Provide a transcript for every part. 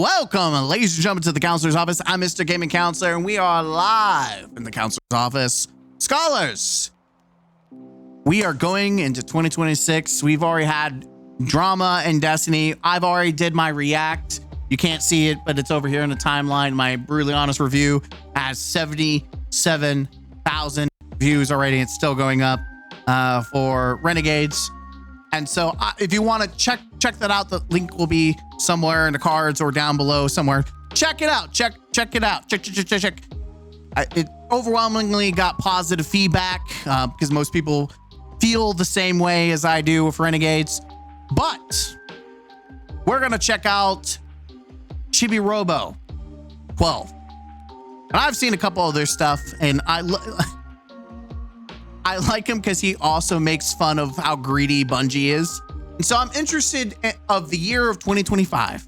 Welcome, ladies and gentlemen, to the Counselor's Office. I'm Mr. Gaming Counselor, and we are live in the Counselor's Office. Scholars, we are going into 2026. We've already had drama in Destiny. I've already did my react. You can't see it, but it's over here in the timeline. My brutally honest review has 77,000 views already. It's still going up for Renegades. And so if you want to check that out, the link will be somewhere in the cards or down below somewhere. Check it out. Check it out. Check. It overwhelmingly got positive feedback because most people feel the same way as I do with Renegades. But we're going to check out Chibi Robo 12. And I've seen a couple of their stuff, and I like him because he also makes fun of how greedy Bungie is. And so I'm interested of the year of 2025.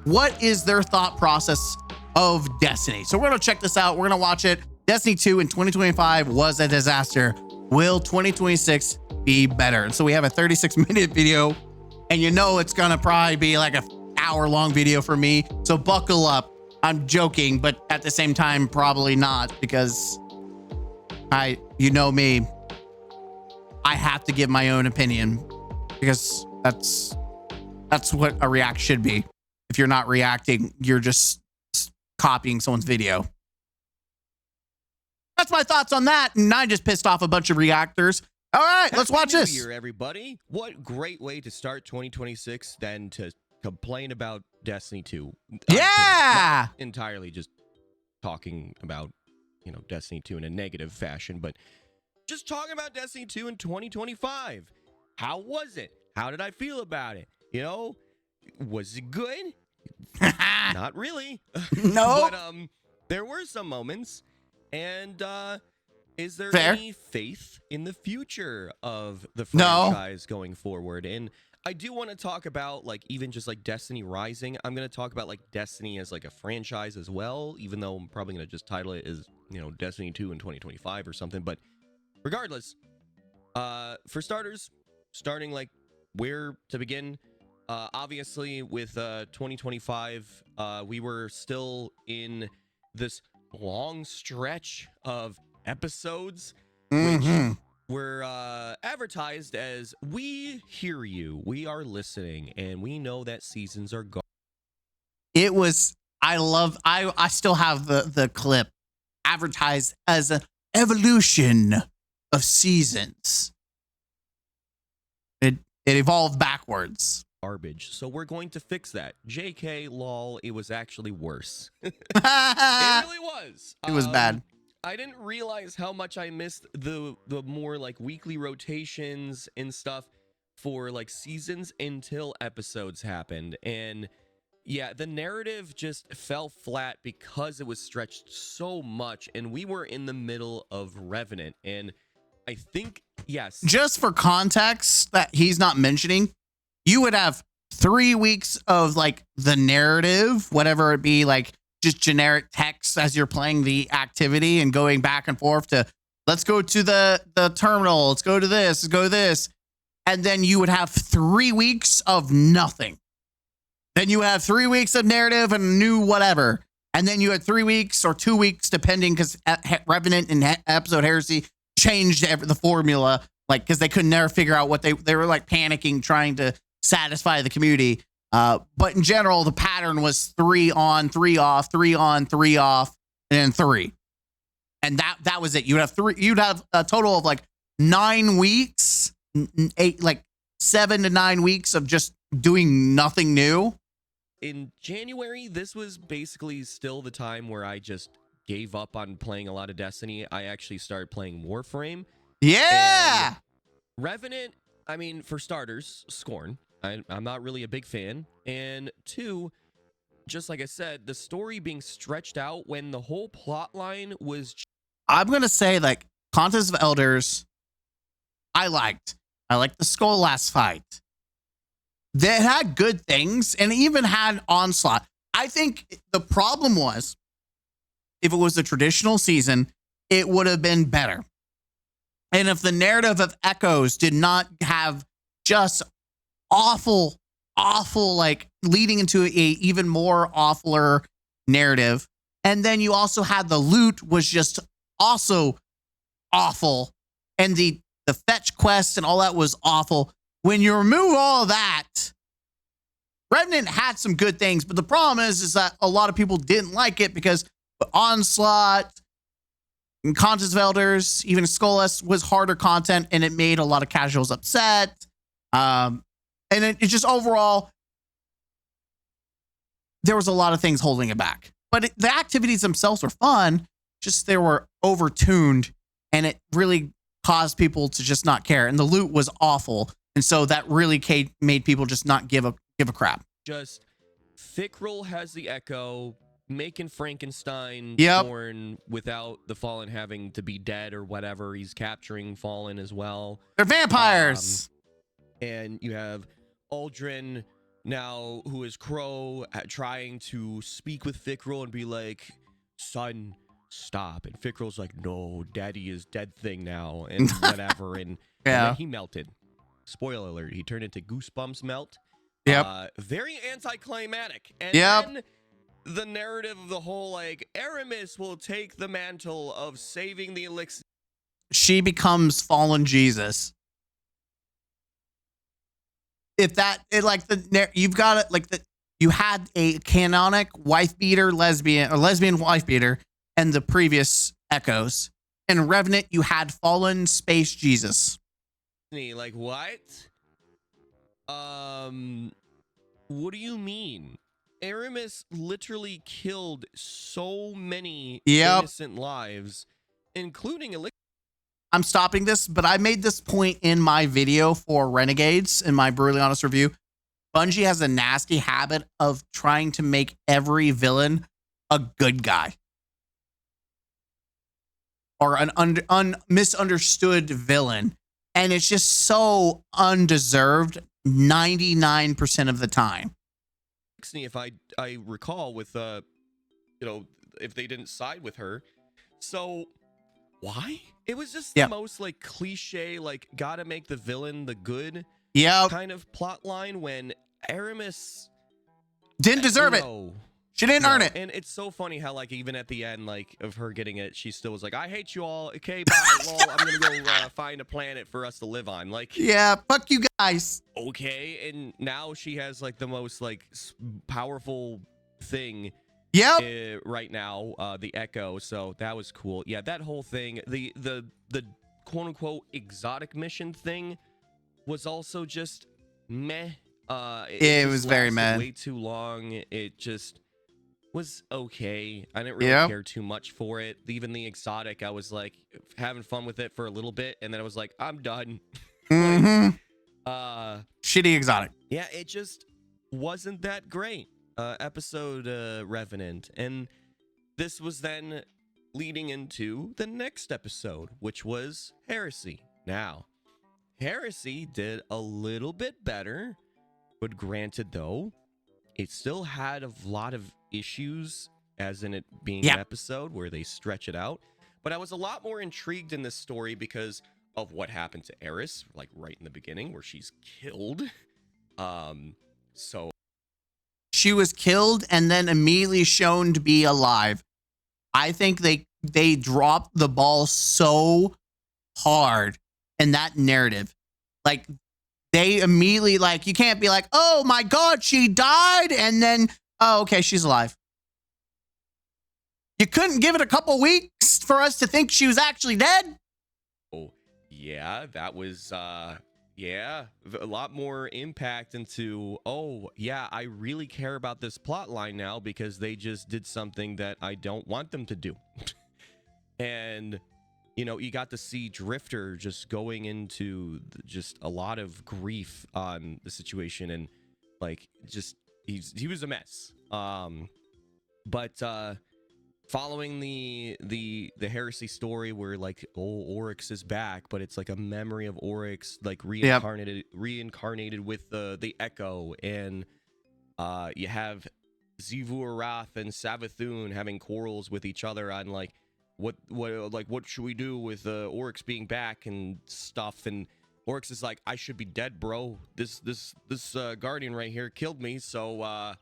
What is their thought process of Destiny? So we're going to check this out. We're going to watch it. Destiny 2 in 2025 was a disaster. Will 2026 be better? And so we have a 36-minute video, and you know it's going to probably be like an hour-long video for me. So buckle up. I'm joking, but at the same time, probably not, because you know me. I have to give my own opinion because that's what a react should be. If you're not reacting, you're just copying someone's video. That's my thoughts on that. And I just pissed off a bunch of reactors. All right, let's watch this. Happy New Year, everybody. What great way to start 2026 than to complain about Destiny 2. Yeah. Not entirely just talking about, Destiny 2 in a negative fashion, but just talking about Destiny 2 in 2025. How was it? How did I feel about it? Was it good? Not really. No. But there were some moments. And is there Fair. any faith in the future of the franchise going forward? And I do want to talk about even just Destiny Rising. I'm going to talk about Destiny as a franchise as well, even though I'm probably going to just title it as, Destiny 2 in 2025 or something. But regardless, for starters, starting where to begin, obviously with 2025, we were still in this long stretch of episodes, which were advertised as "we hear you, we are listening, and we know that seasons are gone." It was, I still have the clip advertised as an evolution of seasons. It evolved backwards. Garbage. So we're going to fix that. JK, lol, it was actually worse. It really was. It was bad. I didn't realize how much I missed the more weekly rotations and stuff for seasons until episodes happened. And yeah, the narrative just fell flat because it was stretched so much, and we were in the middle of Revenant. And I think, yes. Just for context that he's not mentioning, you would have 3 weeks of the narrative, whatever it be, just generic text as you're playing the activity and going back and forth to, let's go to the terminal, let's go to this, let's go to this. And then you would have 3 weeks of nothing. Then you have 3 weeks of narrative and new whatever. And then you had 3 weeks or 2 weeks, depending, because Revenant and episode Heresy changed the formula, because they could never figure out what they were panicking, trying to satisfy the community. But in general, the pattern was 3 on, 3 off, 3 on, 3 off, and then 3. And that was it. You'd have a total of 9 weeks, 7 to 9 weeks of just doing nothing new. In January, this was basically still the time where I just gave up on playing a lot of Destiny. I actually started playing Warframe. Yeah. And Revenant, for starters, Scorn. I'm not really a big fan. And 2, just like I said, the story being stretched out when the whole plot line was... I'm going to say, Contest of Elders, I liked the Skull last fight. They had good things, and even had Onslaught. I think the problem was, if it was a traditional season, it would have been better. And if the narrative of Echoes did not have just awful awful, like leading into a even more awfuler narrative. And then you also had the loot was just also awful. And the fetch quest and all that was awful. When you remove all of that, Revenant had some good things, but the problem is that a lot of people didn't like it because the Onslaught and Contest of Elders, even Skulless was harder content, and it made a lot of casuals upset. And it just overall, there was a lot of things holding it back. But the activities themselves were fun, just they were overtuned, and it really caused people to just not care. And the loot was awful, and so that really made people just not give a crap. Just Fickrell has the Echo, making Frankenstein born without the Fallen having to be dead or whatever. He's capturing Fallen as well. They're vampires. And you have Aldrin now, who is Crow, trying to speak with Fickrell and be like, son, stop. And Fickrell's like, no, daddy is dead thing now, and whatever. And then he melted. Spoiler alert, he turned into Goosebumps Melt. Very anticlimactic. And then the narrative of the whole, like, Aramis will take the mantle of saving the elixir. She becomes Fallen Jesus. If that, you've got it, like, you had a canonic wife beater, lesbian wife beater, and the previous Echoes. In Revenant, you had Fallen Space Jesus. Like, what? What do you mean? Aramis literally killed so many innocent lives, including elixir. I'm stopping this, but I made this point in my video for Renegades in my brutally honest review. Bungie has a nasty habit of trying to make every villain a good guy or an misunderstood villain. And it's just so undeserved 99% of the time. If I recall with, if they didn't side with her. So why? It was just the most like cliche, like gotta make the villain the good kind of plot line when Aramis didn't deserve it. She didn't earn it. And it's so funny how, like, even at the end, like, of her getting it, she still was like, I hate you all. Okay, bye. Well, I'm going to go find a planet for us to live on. Like, yeah, fuck you guys. Okay. And now she has, like, the most, like, powerful thing right now, the Echo. So that was cool. Yeah, that whole thing, the quote unquote exotic mission thing was also just meh. It was very meh. Way too long. It just was okay. I didn't really care too much for it. Even the exotic, I was like having fun with it for a little bit, and then I was like, I'm done. Shitty exotic. Yeah, it just wasn't that great. Episode Revenant, and this was then leading into the next episode, which was Heresy. Now, Heresy did a little bit better, but granted, though, it still had a lot of issues, as in it being an episode where they stretch it out. But I was a lot more intrigued in this story because of what happened to Eris, like right in the beginning, where she's killed. So she was killed and then immediately shown to be alive. I think they dropped the ball so hard in that narrative. Like, they immediately, like, you can't be like, oh my God, she died, and then, oh, okay, she's alive. You couldn't give it a couple weeks for us to think she was actually dead? Oh, yeah, that was, a lot more impact into, oh, yeah, I really care about this plot line now because they just did something that I don't want them to do. And you know, you got to see Drifter just going into just a lot of grief on the situation, and like just he was a mess. But following the Heresy story where like Oryx is back, but it's like a memory of Oryx like reincarnated with the Echo, and you have Zivu Arath and Savathun having quarrels with each other on like what should we do with Oryx being back and stuff, and Oryx is like, I should be dead, bro. This guardian right here killed me, so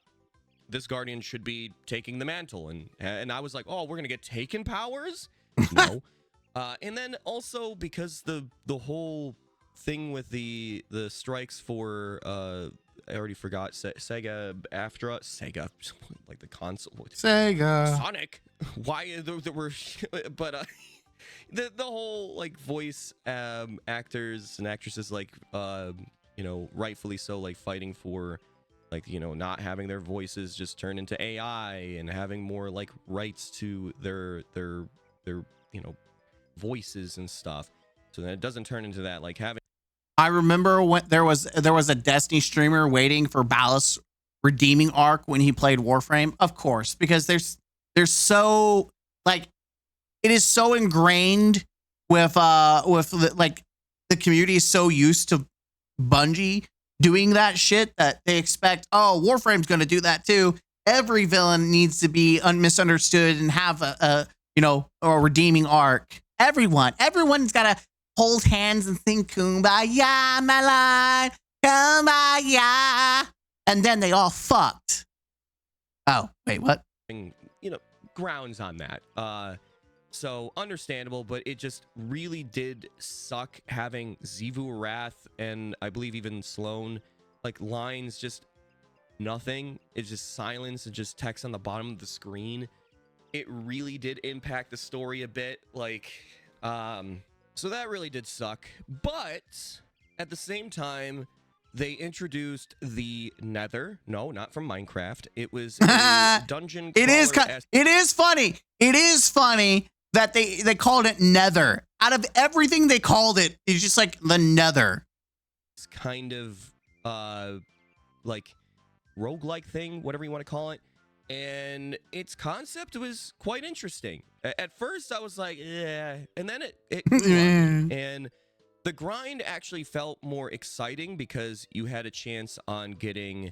this guardian should be taking the mantle. And I was like, oh, we're gonna get taken powers? No. And then also because the whole thing with the strikes for I already forgot, Sega Aftra, Sega, like the console, Sega, Sonic. Why there were, but the whole like voice actors and actresses, like rightfully so, like fighting for like not having their voices just turn into AI and having more like rights to their voices and stuff, so that it doesn't turn into that, like having. I remember when there was a Destiny streamer waiting for Ballast redeeming arc when he played Warframe, of course, because there's so like it is so ingrained with like the community is so used to Bungie doing that shit that they expect, oh, Warframe's going to do that too. Every villain needs to be misunderstood and have a redeeming arc. Everyone's got to hold hands and sing Kumbaya, my life, Kumbaya. And then they all fucked. Oh, wait, what? Grounds on that. So understandable, but it just really did suck having Xivu Wrath and I believe even Sloan, like lines, just nothing. It's just silence and just text on the bottom of the screen. It really did impact the story a bit. Like, so that really did suck. But at the same time, they introduced the Nether. No, not from Minecraft. It was a dungeon crawler. It is funny. It is funny that they called it Nether. Out of everything they called it, it's just like the Nether. It's kind of like roguelike thing, whatever you want to call it. And its concept was quite interesting. At first, I was like, yeah. And then it grew on me. And the grind actually felt more exciting because you had a chance on getting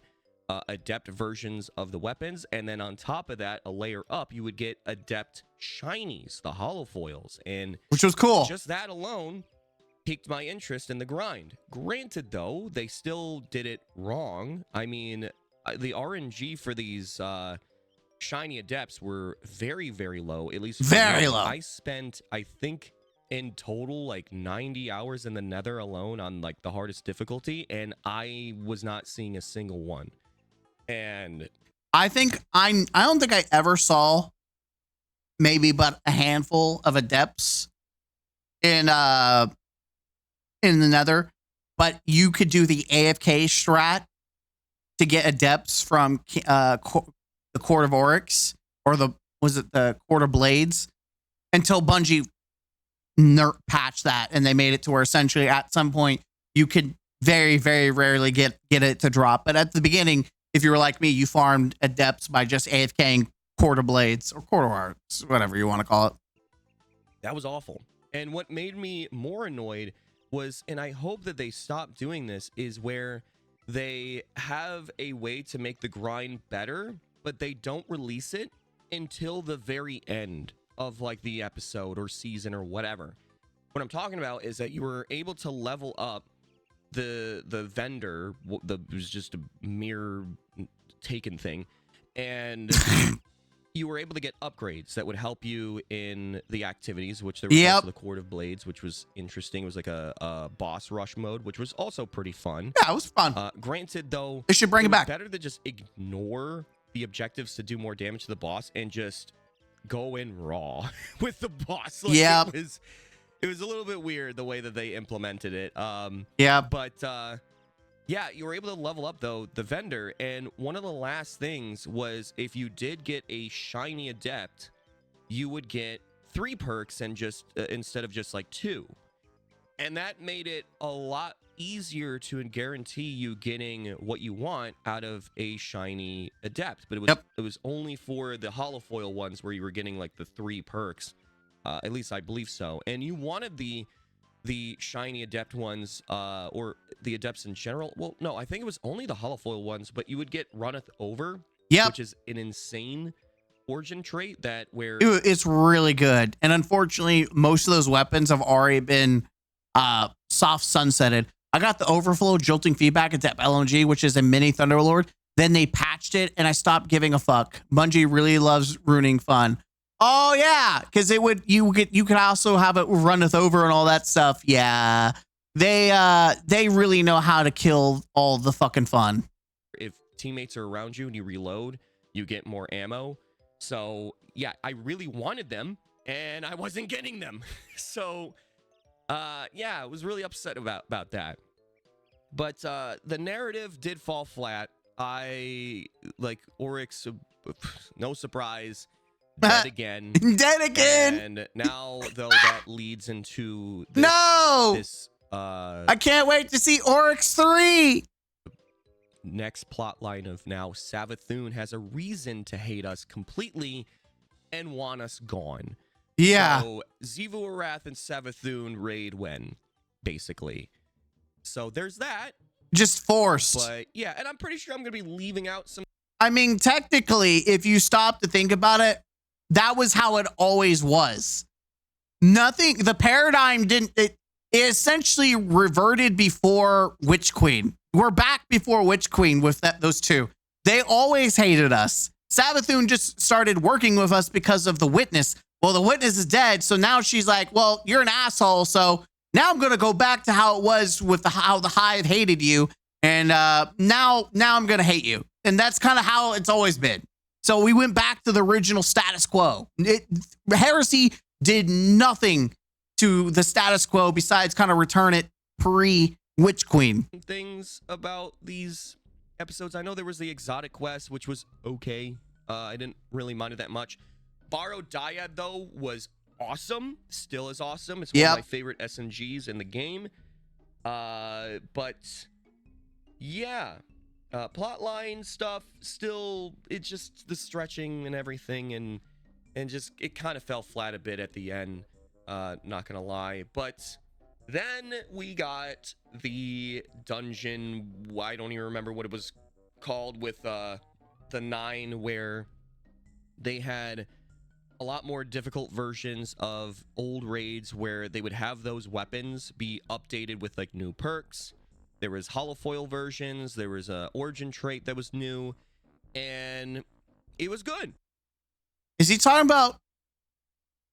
adept versions of the weapons. And then on top of that, a layer up, you would get adept shinies, the holofoils. And which was cool. Just that alone piqued my interest in the grind. Granted, though, they still did it wrong. I mean, the RNG for these shiny adepts were very, very low. At least very low. I spent, I think, in total like 90 hours in the Nether alone on like the hardest difficulty, and I was not seeing a single one. And I don't think I ever saw maybe but a handful of adepts in the Nether, but you could do the AFK strat to get adepts from the Court of Oryx, or the Court of Blades, until Bungie patched that, and they made it to where essentially at some point you could very, very rarely get it to drop. But at the beginning, if you were like me, you farmed adepts by just AFKing Court of Blades or Court of Oryx, whatever you want to call it. That was awful. And what made me more annoyed was, and I hope that they stop doing this, is where they have a way to make the grind better, but they don't release it until the very end of like the episode or season or whatever. What I'm talking about is that you were able to level up the vendor. It was just a mere taken thing, and you were able to get upgrades that would help you in the activities, which there was also the Court of Blades, which was interesting. It was like a boss rush mode, which was also pretty fun. Yeah, it was fun. Granted, though, they should bring it back. Better to just ignore the objectives to do more damage to the boss and just go in raw with the boss. Like, yeah, it was a little bit weird the way that they implemented it. Yeah, you were able to level up though the vendor, and one of the last things was if you did get a shiny adept, you would get 3 perks and just instead of just like 2, and that made it a lot easier to guarantee you getting what you want out of a shiny adept. But it was only for the holofoil ones where you were getting like the 3 perks, at least I believe so. And you wanted the shiny adept ones, or the adepts in general. Well, no, I think it was only the holofoil ones, but you would get runneth over, which is an insane origin trait that where it's really good. And unfortunately, most of those weapons have already been soft sunsetted. I got the overflow jolting feedback at that LMG, which is a mini Thunderlord. Then they patched it, and I stopped giving a fuck. Bungie really loves ruining fun. Oh yeah, because you could also have it runneth over and all that stuff. Yeah, they really know how to kill all the fucking fun. If teammates are around you and you reload, you get more ammo. So yeah, I really wanted them, and I wasn't getting them. So yeah, I was really upset about that. But the narrative did fall flat. I like Oryx, no surprise, dead again. Dead again. And now though that leads into this, I can't wait to see Oryx 3. Next plot line of now Savathun has a reason to hate us completely and want us gone. Yeah. So Xivu Arath and Savathun raid when, basically. So there's that. Just forced. But yeah, and I'm pretty sure I'm going to be leaving out some. I mean, technically, if you stop to think about it, that was how it always was. Nothing, the paradigm it essentially reverted before Witch Queen. We're back before Witch Queen with those two. They always hated us. Savathun just started working with us because of the Witness. Well, the Witness is dead, so now she's like, well, you're an asshole, so now I'm going to go back to how it was with how the Hive hated you, and now I'm going to hate you. And that's kind of how it's always been. So we went back to the original status quo. Heresy did nothing to the status quo besides kind of return it pre-Witch Queen. Things about these episodes. I know there was the exotic quest, which was okay. I didn't really mind it that much. Borrowed Dyad, though, was awesome. Still is awesome. It's one of my favorite SMGs in the game. But yeah, plotline stuff still, it's just the stretching and everything, and just it kind of fell flat a bit at the end. Not gonna lie. But then we got the dungeon. I don't even remember what it was called, with the 9, where they had a lot more difficult versions of old raids where they would have those weapons be updated with like new perks. There was holofoil versions, there was a origin trait that was new, and it was good. Is he talking about,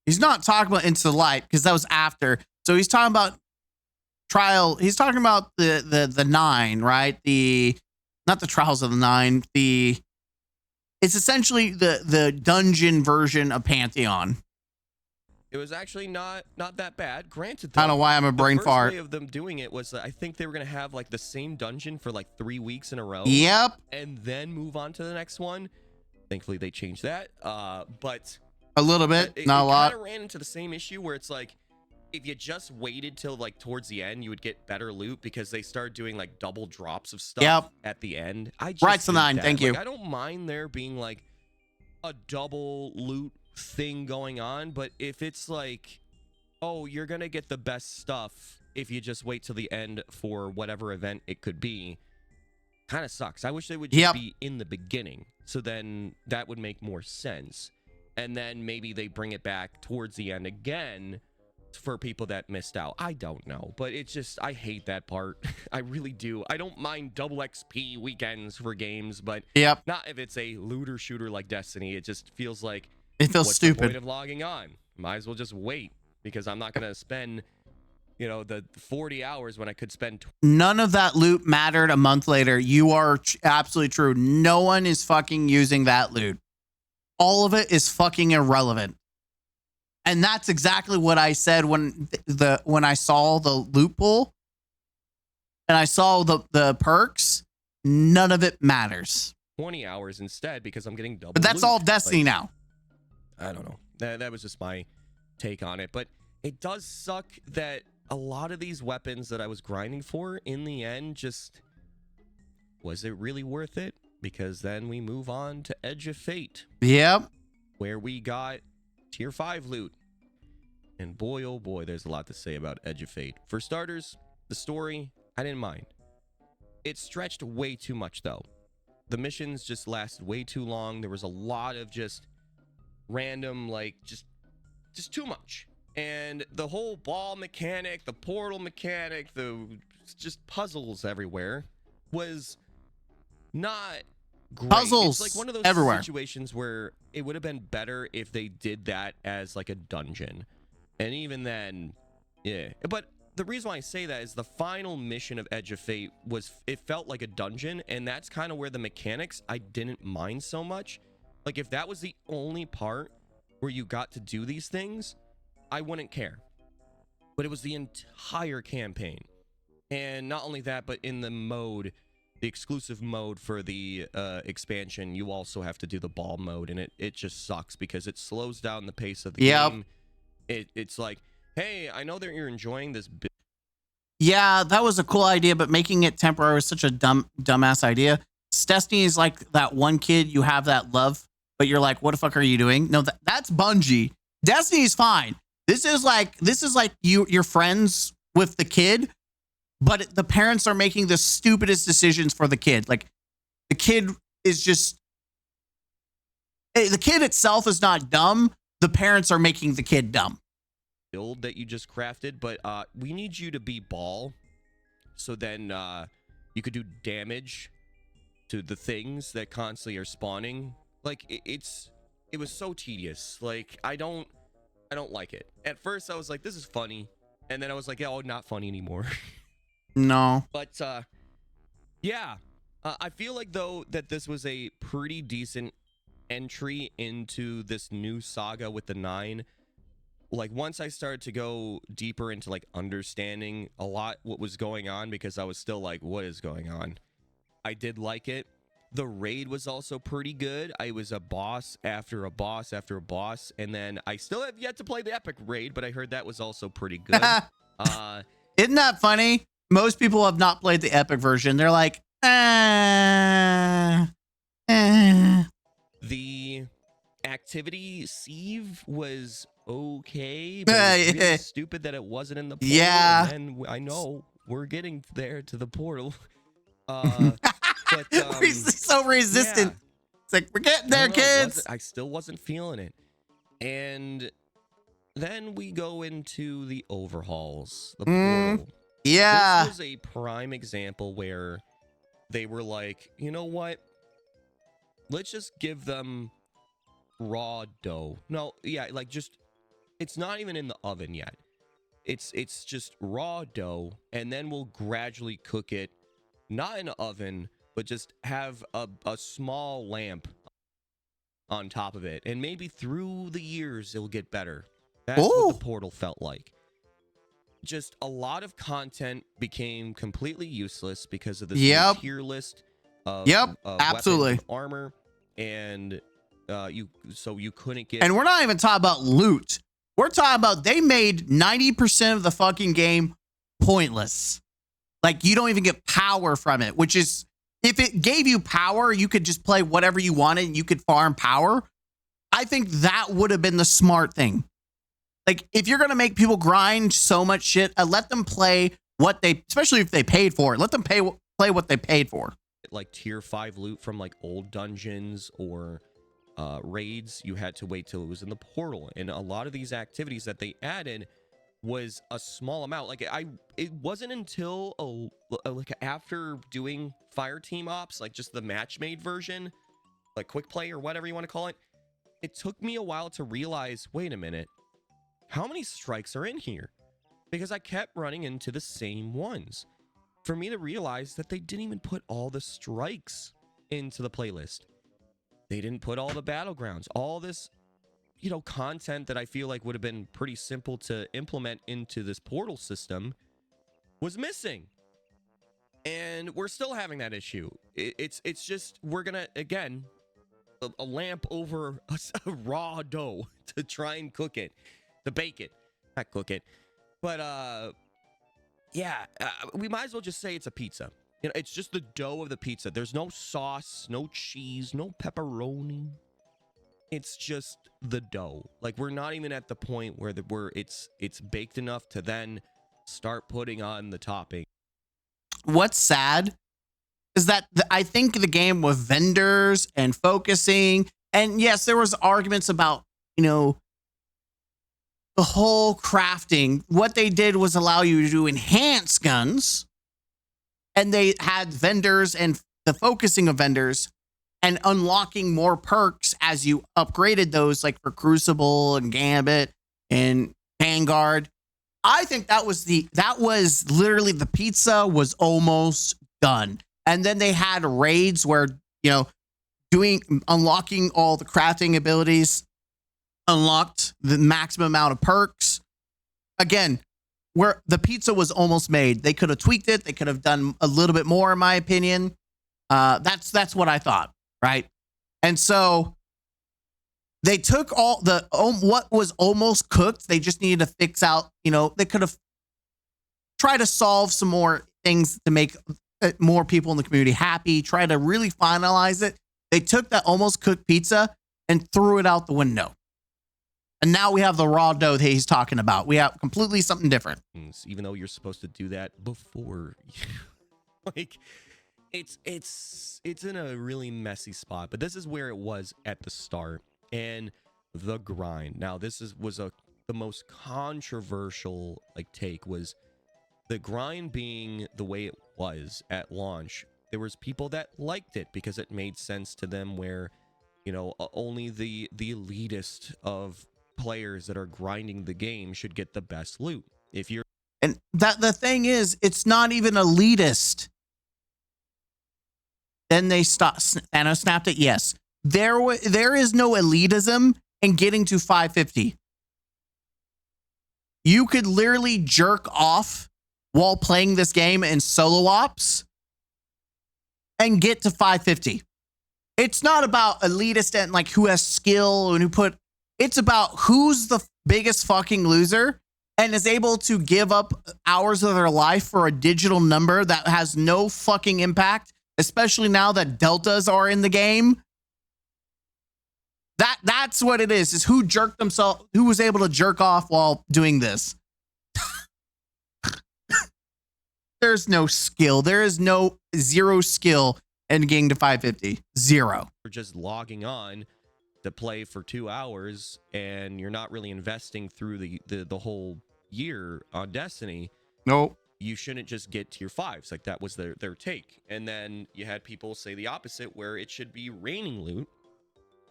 he's not talking about Into the Light, because that was after. So he's talking about Trial, he's talking about the 9, right? Not the Trials of the 9, it's essentially the dungeon version of Pantheon. It was actually not that bad. Granted, though, I don't know why I'm a brain the fart. first way of them doing it was I think they were going to have like the same dungeon for like 3 weeks in a row. Yep. And then move on to the next one. Thankfully, they changed that. But a little bit, not a lot. It kind of ran into the same issue where it's like, if you just waited till like towards the end, you would get better loot, because they started doing like double drops of stuff at the end. I just right to 9, thank you. I don't mind there being like a double loot thing going on, but if it's like, oh, you're gonna get the best stuff if you just wait till the end for whatever event it could be, kind of sucks. I wish they would just be in the beginning, so then that would make more sense, and then maybe they bring it back towards the end again for people that missed out. I don't know, but it's just, I hate that part. I really do. I don't mind double XP weekends for games, but not if it's a looter shooter like Destiny. It just feels like, it feels stupid. What's the point of logging on? Might as well just wait, because I'm not gonna spend, you know, the 40 hours when I could spend. None of that loot mattered a month later. You are absolutely true. No one is fucking using that loot. All of it is fucking irrelevant. And that's exactly what I said when I saw the loot pool and I saw the perks. None of it matters. 20 hours instead, because I'm getting double. But that's loot. all Destiny now. I don't know. That was just my take on it. But it does suck that a lot of these weapons that I was grinding for, in the end, just, was it really worth it? Because then we move on to Edge of Fate. Yep. Where we got tier 5 loot. And boy, oh boy, there's a lot to say about Edge of Fate. For starters, the story, I didn't mind. It stretched way too much, though. The missions just lasted way too long. There was a lot of just random, like, just too much. And the whole ball mechanic, the portal mechanic, the just puzzles everywhere was not great. It's like Puzzles one of those everywhere. situations where it would have been better if they did that as like a dungeon. And even then, yeah. But the reason why I say that is the final mission of Edge of Fate it felt like a dungeon, and that's kind of where the mechanics I didn't mind so much. Like if that was the only part where you got to do these things, I wouldn't care. But it was the entire campaign. And not only that, but in the mode, the exclusive mode for the expansion, you also have to do the ball mode, and it just sucks because it slows down the pace of the game. It's like, hey, I know that you're enjoying this. Yeah, that was a cool idea, but making it temporary was such a dumbass idea. Destiny is like that one kid you have that love, but you're like, what the fuck are you doing? No, that's Bungie. Destiny is fine. This is like you're friends with the kid, but the parents are making the stupidest decisions for the kid. Like the kid is just the kid itself is not dumb. The parents are making the kid dumb. Build that you just crafted, but we need you to be ball, so then you could do damage to the things that constantly are spawning. Like it was so tedious. Like I don't like it. At first I was like, this is funny, and then I was like, oh, not funny anymore. No, but yeah, I feel like though that this was a pretty decent entry into this new saga with the 9. Like once I started to go deeper into like understanding a lot what was going on, because I was still like, what is going on? I did like it. The raid was also pretty good. I was a boss after a boss after a boss, and then I still have yet to play the epic raid, but I heard that was also pretty good. Isn't that funny? Most people have not played the epic version. They're like, The activity sieve was okay, but it was really stupid that it wasn't in the portal. Yeah. And I know we're getting there to the portal. But we're so resistant. Yeah. It's like, we're getting there, kids. I still wasn't feeling it. And then we go into the overhauls, the portal. Yeah. This was a prime example where they were like, you know what? Let's just give them raw dough. No, yeah, like just, it's not even in the oven yet. It's just raw dough, and then we'll gradually cook it, not in an oven, but just have a small lamp on top of it, and maybe through the years it'll get better. That's what the portal felt like. Just a lot of content became completely useless because of this tier list of absolutely weapons and armor, and you couldn't get. And we're not even talking about loot. We're talking about they made 90% of the fucking game pointless. Like you don't even get power from it, which is, if it gave you power, you could just play whatever you wanted and you could farm power. I think that would have been the smart thing. Like if you're going to make people grind so much shit, let them play what they, especially if they paid for it, let them play what they paid for. Like tier 5 loot from like old dungeons or raids, you had to wait till it was in the portal. And a lot of these activities that they added was a small amount. Like it wasn't until like after doing fire team ops, like just the match made version, like quick play or whatever you want to call it, it took me a while to realize, wait a minute, how many strikes are in here? Because I kept running into the same ones. For me to realize that they didn't even put all the strikes into the playlist. They didn't put all the battlegrounds, all this, content that I feel like would have been pretty simple to implement into this portal system was missing. And we're still having that issue. It's just, we're gonna, again, a lamp over a raw dough to try and cook it, to bake it, not cook it. But, we might as well just say it's a pizza. It's just the dough of the pizza. There's no sauce, no cheese, no pepperoni. It's just the dough. Like we're not even at the point where it's baked enough to then start putting on the topping. What's sad is that I think the game with vendors and focusing, and yes, there was arguments about, the whole crafting. What they did was allow you to enhance guns, and they had vendors and the focusing of vendors and unlocking more perks as you upgraded those, like for Crucible and Gambit and Vanguard. I think that was literally the pizza was almost done. And then they had raids where, unlocking all the crafting abilities, unlocked the maximum amount of perks. Again, where the pizza was almost made. They could have tweaked it. They could have done a little bit more, in my opinion. That's what I thought, right? And so they took all the what was almost cooked. They just needed to fix out, they could have tried to solve some more things to make more people in the community happy, try to really finalize it. They took that almost cooked pizza and threw it out the window. And now we have the raw dough that he's talking about. We have completely something different. Even though you're supposed to do that before, like, it's in a really messy spot. But this is where it was at the start. And the grind. Now, this was the most controversial take was the grind being the way it was at launch. There was people that liked it because it made sense to them, where only the elitist of players that are grinding the game should get the best loot. And that the thing is, it's not even elitist. Then they stopped. Thanos snapped it. Yes. There is no elitism in getting to 550. You could literally jerk off while playing this game in solo ops and get to 550. It's not about elitist and who has skill and it's about who's the biggest fucking loser and is able to give up hours of their life for a digital number that has no fucking impact, especially now that deltas are in the game. That's what it is who was able to jerk off while doing this. There's no skill. There is zero skill in getting to 550. Zero. You're just logging on to play for 2 hours and you're not really investing through the whole year on Destiny. Nope. You shouldn't just get tier 5s. That was their take. And then you had people say the opposite, where it should be raining loot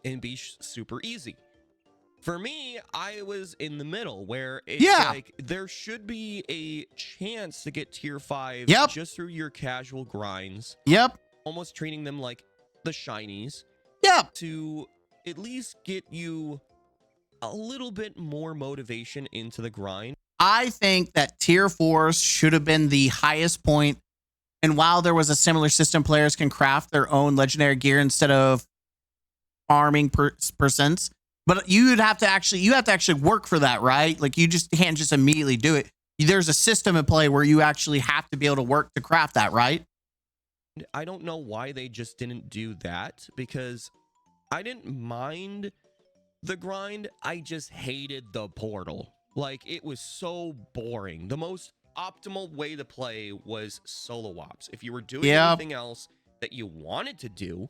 and be super easy. For me, I was in the middle, where it's there should be a chance to get tier 5 just through your casual grinds. Yep. Almost treating them like the shinies. Yep. To at least get you a little bit more motivation into the grind. I think that tier 4s should have been the highest point. And while there was a similar system, players can craft their own legendary gear instead of farming percents. But you have to actually work for that, right? You just can't just immediately do it. There's a system in play where you actually have to be able to work to craft that, right? I don't know why they just didn't do that, because I didn't mind the grind. I just hated the portal. It was so boring. The most optimal way to play was solo ops. If you were doing anything else that you wanted to do,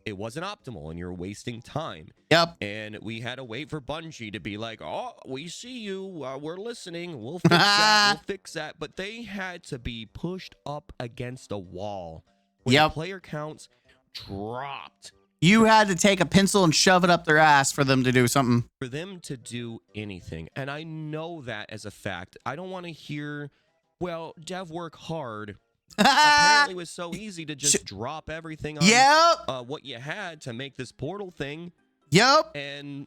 it wasn't optimal and you're wasting time. Yep. And we had to wait for Bungie to be like, oh, we see you. We're listening. We'll fix that. We'll fix that. But they had to be pushed up against a wall where the player counts dropped. You had to take a pencil and shove it up their ass for them to do something. For them to do anything. And I know that as a fact. I don't want to hear, well, dev work hard. Apparently it was so easy to just drop everything on what you had to make this portal thing. Yep. And,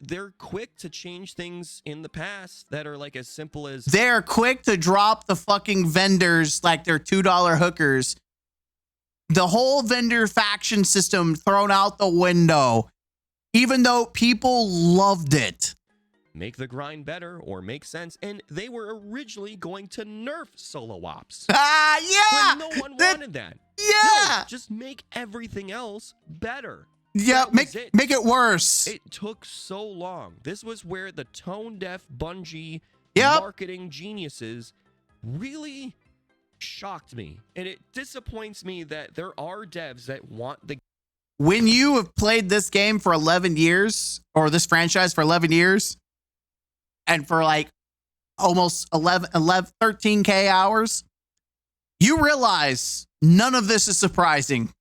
they're quick to change things in the past that are as simple as... They're quick to drop the fucking vendors like they're $2 hookers. The whole vendor faction system thrown out the window, even though people loved it. Make the grind better or make sense. And they were originally going to nerf solo ops. Yeah. When no one wanted that. Yeah. No, just make everything else better. Yeah, make it worse. It took so long. This was where the tone-deaf Bungie Yep. marketing geniuses really shocked me. And it disappoints me that there are devs that want the... When you have played this game for 11 years, or this franchise for 11 years, and for like almost 13K hours, you realize none of this is surprising.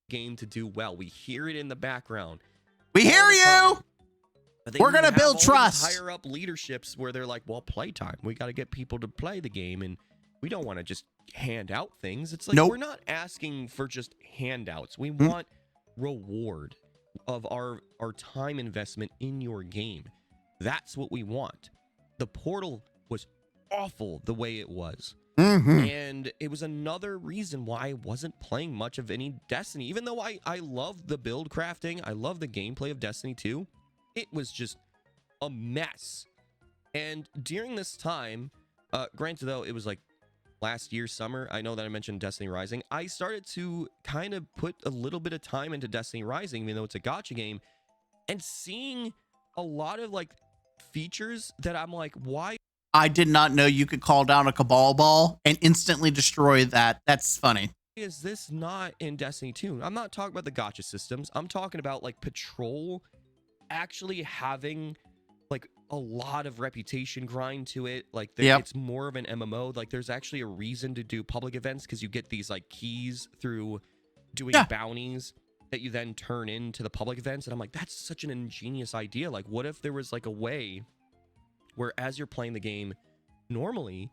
Game to do well. We hear it in the background. We hear you. We're going to build trust. Higher up leaderships where they're like, well, playtime. We got to get people to play the game, and we don't want to just hand out things. It's like, we're not asking for just handouts. We want reward of our time investment in your game. That's what we want. The Portal was awful the way it was. And it was another reason why I wasn't playing much of any Destiny. Even though I love the build crafting, I love the gameplay of Destiny 2, it was just a mess. And during this time, granted though, it was like last year summer, I know that I mentioned Destiny Rising, I started to kind of put a little bit of time into Destiny Rising, even though it's a gacha game, and seeing a lot of like features that I'm like, why? I did not know you could call down a Cabal ball and instantly destroy that. That's funny. Is this not in Destiny 2? I'm not talking about the gacha systems. I'm talking about like Patrol actually having like a lot of reputation grind to it. Like it's more of an MMO. Like there's actually a reason to do public events because you get these like keys through doing bounties that you then turn into the public events. And I'm like, that's such an ingenious idea. Like what if there was like a way where as you're playing the game normally,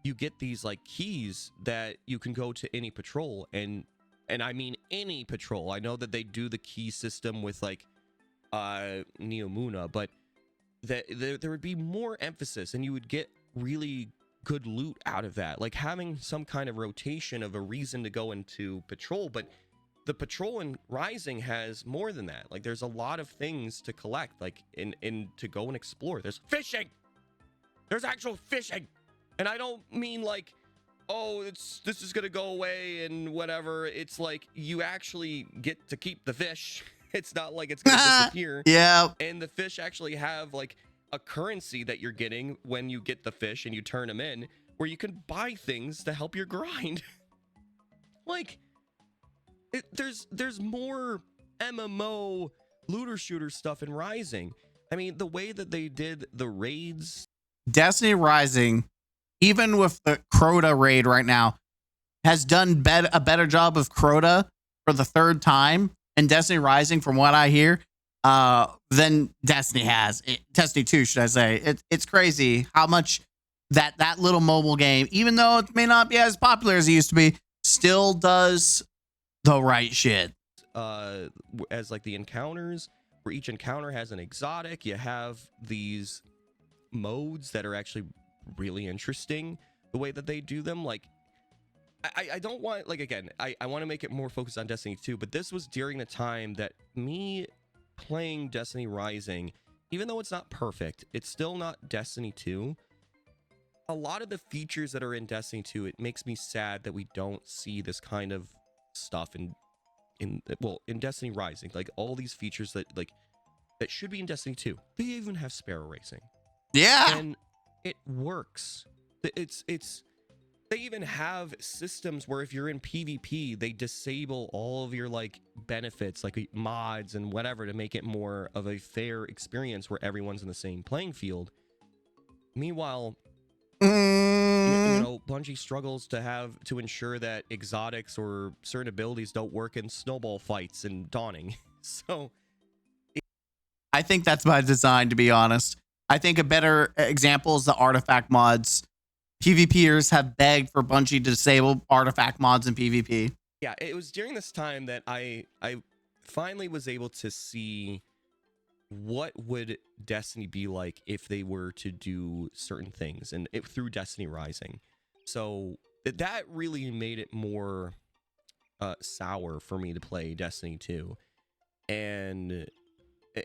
you get these like keys that you can go to any patrol, and I mean any patrol. I know that they do the key system with like Neomuna, but that there would be more emphasis and you would get really good loot out of that, like having some kind of rotation of a reason to go into patrol. But the patrol in Rising has more than that. Like there's a lot of things to collect, like in to go and explore. There's fishing. There's actual fishing. And I don't mean like, oh, this is gonna go away and whatever. It's like you actually get to keep the fish. It's not like it's gonna disappear. Yeah. And the fish actually have like a currency that you're getting when you get the fish and you turn them in, where you can buy things to help your grind. Like there's more MMO looter shooter stuff in Rising. I mean, the way that they did the raids. Destiny Rising, even with the Crota raid right now, has done a better job of Crota for the third time in Destiny Rising, from what I hear, than Destiny has. Destiny 2, should I say. It's crazy how much that little mobile game, even though it may not be as popular as it used to be, still does the right shit. As like the encounters, where each encounter has an exotic, you have these modes that are actually really interesting, the way that they do them. Like I don't want, like, again, I want to make it more focused on Destiny 2, but this was during the time that me playing Destiny Rising, even though it's not perfect, it's still not Destiny 2. A lot of the features that are in Destiny 2, it makes me sad that we don't see this kind of stuff in Destiny Rising. Like all these features that should be in Destiny 2. They even have sparrow racing. Yeah. And it works. They even have systems where if you're in PvP, they disable all of your like benefits, like mods and whatever, to make it more of a fair experience where everyone's in the same playing field. Meanwhile, you know, Bungie struggles to ensure that exotics or certain abilities don't work in snowball fights and Dawning. So I think that's by design, to be honest. I think a better example is the artifact mods. PvPers have begged for Bungie to disable artifact mods in PvP. Yeah, it was during this time that I finally was able to see what would Destiny be like if they were to do certain things, and through Destiny Rising. So that really made it more sour for me to play Destiny 2. And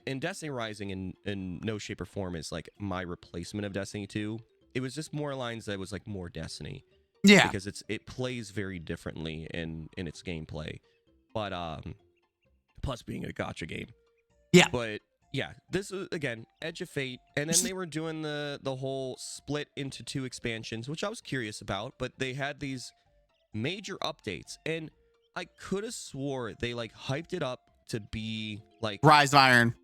in Destiny Rising, in no shape or form is like my replacement of Destiny 2. It was just more lines that was like more Destiny. Yeah. Because it plays very differently in its gameplay. But plus being a gacha game. Yeah. But yeah, this was again Edge of Fate, and then they were doing the whole split into 2 expansions, which I was curious about, but they had these major updates, and I could have swore they like hyped it up to be like Rise of Iron,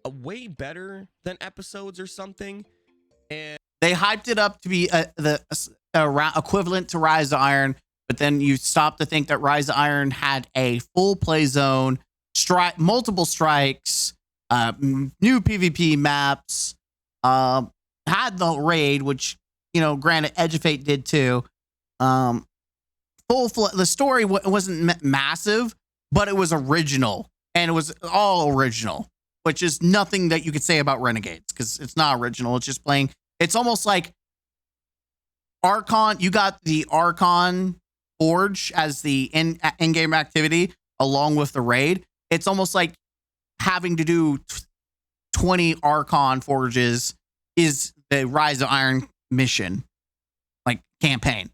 a way better than episodes or something. And they hyped it up to be equivalent to Rise of Iron, but then you stop to think that Rise of Iron had a full play zone, multiple strikes, new PvP maps, had the raid, which, granted, Edge of Fate did too. The story wasn't massive, but it was original, and it was all original, which is nothing that you could say about Renegades, because it's not original. It's just playing. It's almost like Archon. You got the Archon Forge as the in-game activity along with the raid. It's almost like having to do 20 Archon Forges is the Rise of Iron mission, like campaign.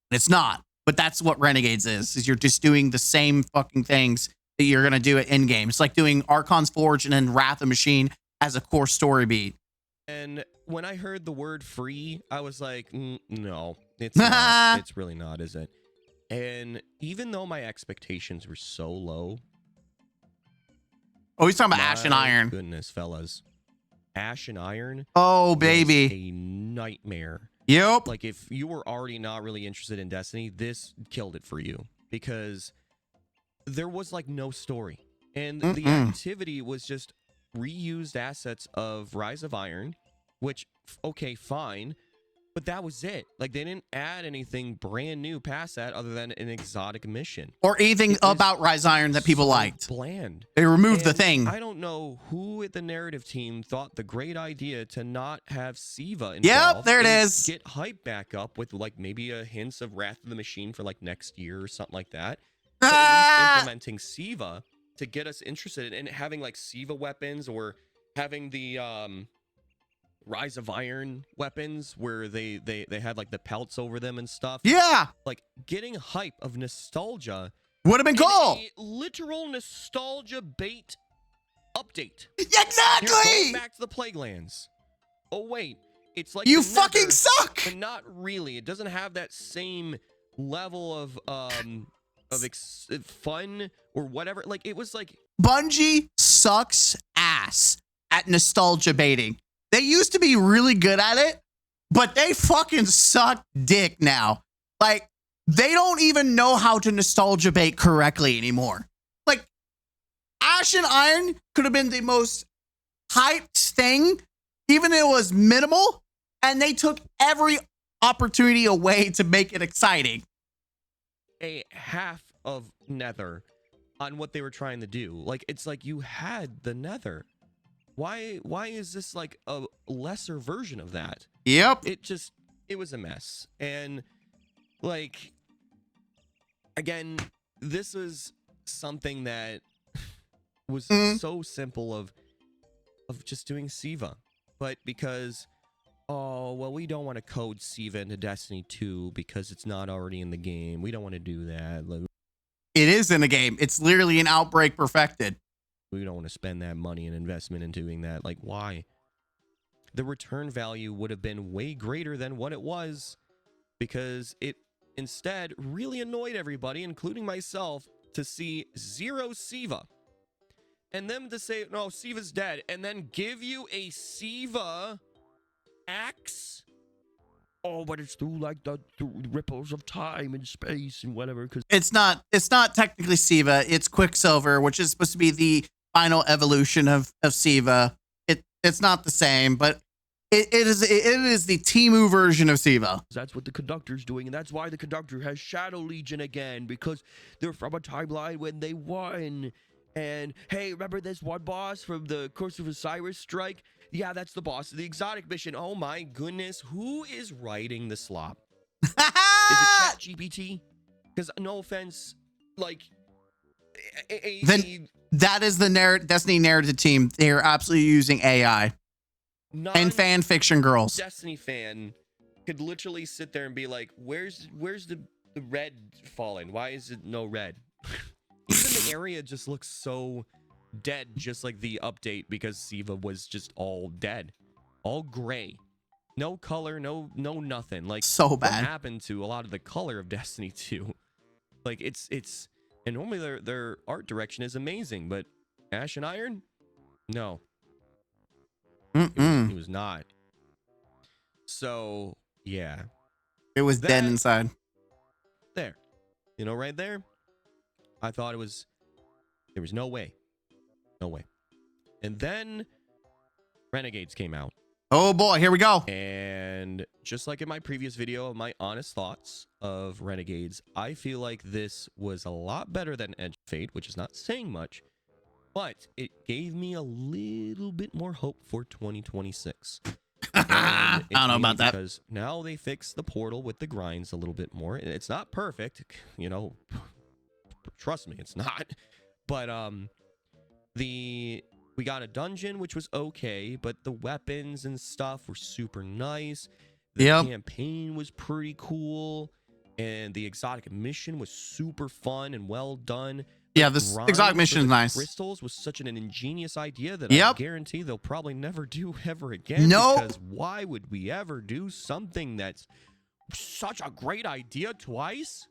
It's not, but that's what Renegades is you're just doing the same fucking things that you're going to do at in-game. It's like doing Archon's Forge and then Wrath of Machine as a core story beat. And when I heard the word free, I was like, no, it's not. It's really not, is it? And even though my expectations were so low. Oh, he's talking about Ash and Iron. Goodness, fellas. Ash and Iron. Oh, baby. A nightmare. Yep. Like, if you were already not really interested in Destiny, this killed it for you. Because there was, like, no story. And the activity was just reused assets of Rise of Iron, which, okay, fine. But that was it. Like, they didn't add anything brand new past that other than an exotic mission. Or anything about Rise of Iron that people liked. Bland. They removed the thing. I don't know who at the narrative team thought the great idea to not have Siva involved. Yep, there it is. Get hype back up with, like, maybe a hints of Wrath of the Machine for, like, next year or something like that. But at least implementing Siva to get us interested in having, like, Siva weapons, or having the Rise of Iron weapons where they had, like, the pelts over them and stuff. Yeah. Like, getting hype of nostalgia would have been cool. A literal nostalgia bait update. Exactly. You're going back to the Plaguelands. Oh, wait. It's like you fucking suck. But not really. It doesn't have that same level of fun or whatever. Like, it was like Bungie sucks ass at nostalgia baiting. They used to be really good at it, but they fucking suck dick now. Like, they don't even know how to nostalgia bait correctly anymore. Like, Ash and Iron could have been the most hyped thing, even if it was minimal, and they took every opportunity away to make it exciting. A half of Nether on what they were trying to do. Like, it's like you had the Nether. Why is this like a lesser version of that? Yep. It was a mess. And, like, again, this was something that was so simple of just doing Siva. But because, oh, well, we don't want to code Siva into Destiny 2 because it's not already in the game. We don't want to do that. Like, it is in the game. It's literally an Outbreak perfected. We don't want to spend that money and investment in doing that. Like, why? The return value would have been way greater than what it was, because it instead really annoyed everybody, including myself, to see 0 Siva. And them to say, no, Siva's dead, and then give you a Siva axe. Oh, but it's through, like, the ripples of time and space and whatever. Cause it's not technically Siva. It's Quicksilver, which is supposed to be the final evolution of Siva. It's not the same, but it is the Temu version of Siva. That's what the Conductor's doing, and that's why the Conductor has Shadow Legion again, because they're from a timeline when they won. And, hey, remember this one boss from the Curse of Osiris strike? Yeah, that's the boss of the exotic mission. Oh, my goodness. Who is writing the slop? Is it ChatGPT? Because, no offense, like... that is the Destiny narrative team. They are absolutely using AI. And fan fiction girls. Destiny fan could literally sit there and be like, where's the red fallen? Why is it no red? Even the area just looks so dead, just like the update, because Siva was just all dead, all gray, no color, no nothing. Like, so bad. What happened to a lot of the color of Destiny 2? Like, it's and normally their art direction is amazing, but Ash and Iron, no, it was not. So yeah, It was dead That- inside. there, right there. I thought there was no way. And then Renegades came out. Oh boy, here we go. And just like in my previous video of my honest thoughts of Renegades, I feel like this was a lot better than Edge of Fate, which is not saying much, but it gave me a little bit more hope for 2026. I don't know about that. Because now they fixed the portal with the grinds a little bit more. It's not perfect, trust me, it's not. But we got a dungeon, which was okay, but the weapons and stuff were super nice. The campaign was pretty cool, and the exotic mission was super fun and well done. Yeah, this exotic mission is nice. Crystals was such an ingenious idea that I guarantee they'll probably never do ever again. Nope. Because why would we ever do something that's such a great idea twice?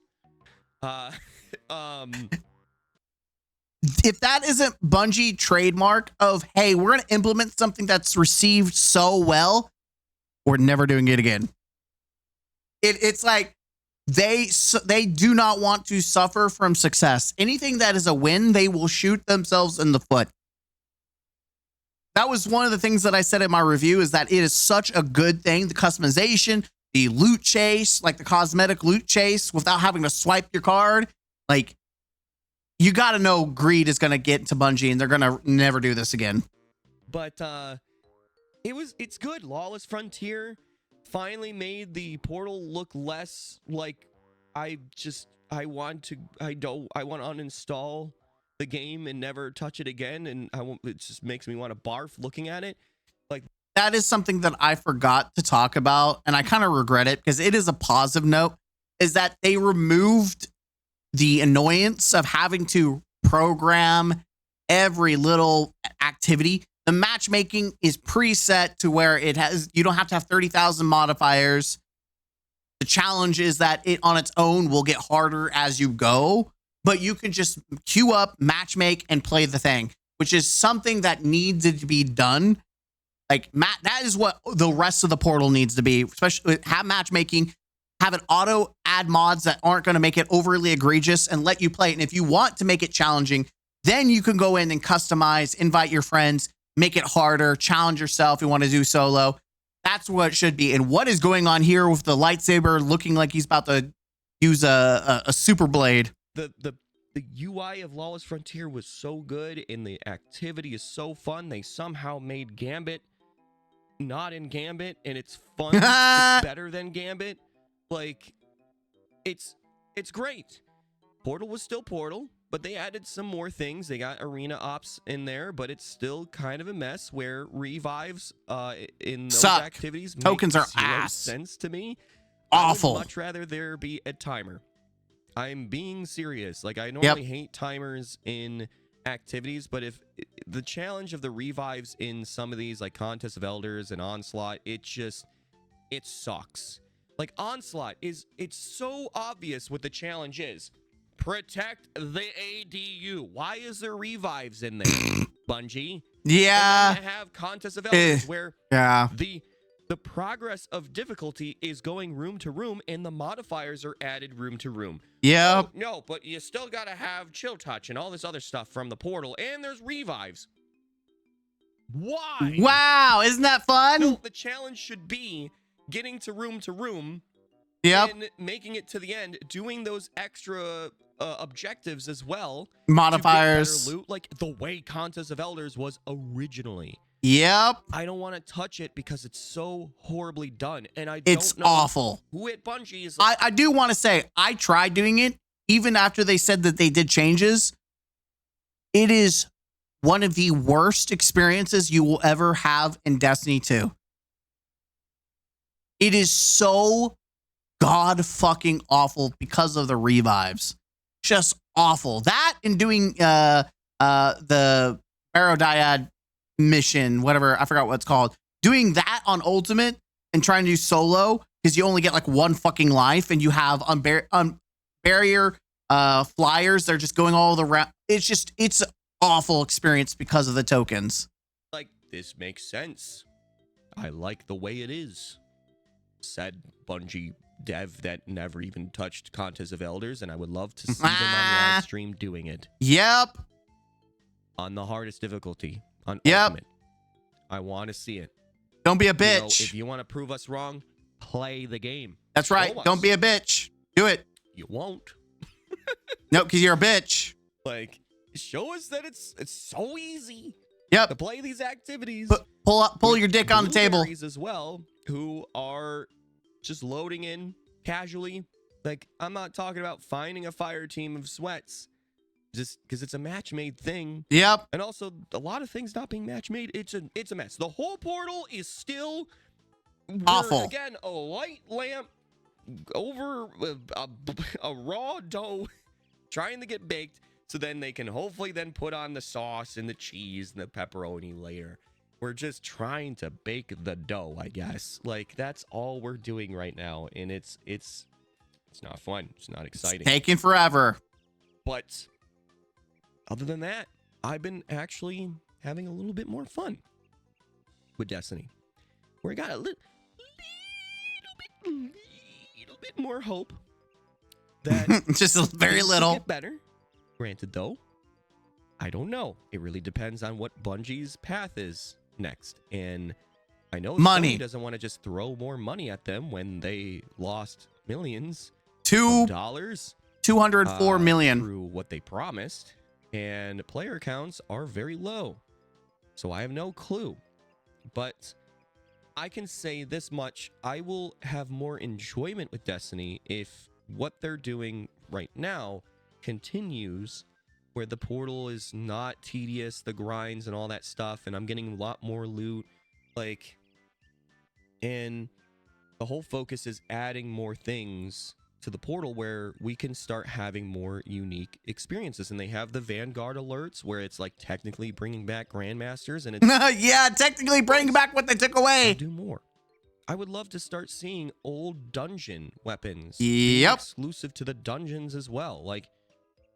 If that isn't Bungie trademark of, hey, we're going to implement something that's received so well, we're never doing it again. It's like they do not want to suffer from success. Anything that is a win, they will shoot themselves in the foot. That was one of the things that I said in my review, is that it is such a good thing. The customization, the loot chase, like the cosmetic loot chase without having to swipe your card. Like, you got to know greed is going to get to Bungie and they're going to never do this again. But it's good. Lawless Frontier finally made the portal look less like I want to uninstall the game and never touch it again, and it just makes me want to barf looking at it. Like, that is something that I forgot to talk about, and I kind of regret it because it is a positive note, is that they removed the annoyance of having to program every little activity. The matchmaking is preset to where you don't have to have 30,000 modifiers. The challenge is that it on its own will get harder as you go, but you can just queue up, matchmake, and play the thing, which is something that needed to be done. Like, that is what the rest of the portal needs to be, especially have matchmaking, have it auto add mods that aren't going to make it overly egregious and let you play it. And if you want to make it challenging, then you can go in and customize, invite your friends, make it harder, challenge yourself. You want to do solo. That's what it should be. And what is going on here with the lightsaber looking like he's about to use a super blade? The UI of Lawless Frontier was so good, and the activity is so fun. They somehow made Gambit not in Gambit, and it's fun. It's better than Gambit. Like, it's great. Portal was still Portal, but they added some more things. They got arena ops in there, but it's still kind of a mess where revives in those activities tokens are zero ass sense to me. Awful. I would much rather there be a timer. I'm being serious. Like, I normally hate timers in activities, but if the challenge of the revives in some of these, like Contest of Elders and Onslaught, it sucks. Like, Onslaught it's so obvious what the challenge is. Protect the ADU. Why is there revives in there, Bungie? Yeah. And then have Contest of Elders where the progress of difficulty is going room to room, and the modifiers are added room to room. Yeah. Oh, no, but you still got to have Chill Touch and all this other stuff from the portal, and there's revives. Why? Wow, isn't that fun? No, the challenge should be getting to room and making it to the end, doing those extra objectives as well. Modifiers. Better loot, like the way Contest of Elders was originally. Yep. I don't want to touch it because it's so horribly done, and It's awful. Who at Bungie is. I do want to say, I tried doing it, even after they said that they did changes. It is one of the worst experiences you will ever have in Destiny 2. It is so god fucking awful because of the revives. Just awful. That and doing the Barodiad mission, whatever, I forgot what it's called. Doing that on Ultimate and trying to do solo because you only get like one fucking life, and you have barrier flyers. They're just going all the round. It's an awful experience because of the tokens. Like, this makes sense. I like the way it is. said Bungie dev that never even touched Contest of Elders, and I would love to see them on live stream doing it. Yep. On the hardest difficulty, on Yep. Ultimate. I want to see it. Don't be a You bitch. know, if you want to prove us wrong, play the game. That's right. Show us. Don't be a bitch. Do it. You won't. No, because you're a bitch. Like, show us that it's so easy Yep. to play these activities. Pull your dick on the table. Blueberries as well, who are just loading in casually. Like, I'm not talking about finding a fire team of sweats just because it's a match made thing. Yep. And also, a lot of things not being match made. It's a mess. The whole portal is still Awful. Again, a light lamp over a raw dough trying to get baked, so then they can hopefully then put on the sauce and the cheese and the pepperoni later. We're just trying to bake the dough, I guess. Like, that's all we're doing right now, and it's not fun. It's not exciting. It's taking forever. But other than that, I've been actually having a little bit more fun with Destiny, where I got a little bit more hope that just very things will little. get better. Granted, though, I don't know. It really depends on what Bungie's path is next, and I know Money Sony doesn't want to just throw more money at them when they lost millions Two of dollars. 204 million. Through what they promised, and player counts are very low. So I have no clue. But I can say this much. I will have more enjoyment with Destiny if what they're doing right now continues, where the portal is not tedious, the grinds and all that stuff, and I'm getting a lot more loot. Like, and the whole focus is adding more things to the portal where we can start having more unique experiences. And they have the Vanguard alerts where it's like technically bringing back Grandmasters, and it's yeah, technically bring back what they took away. do more. I would love to start seeing old dungeon weapons being Yep. exclusive to the dungeons as well. Like,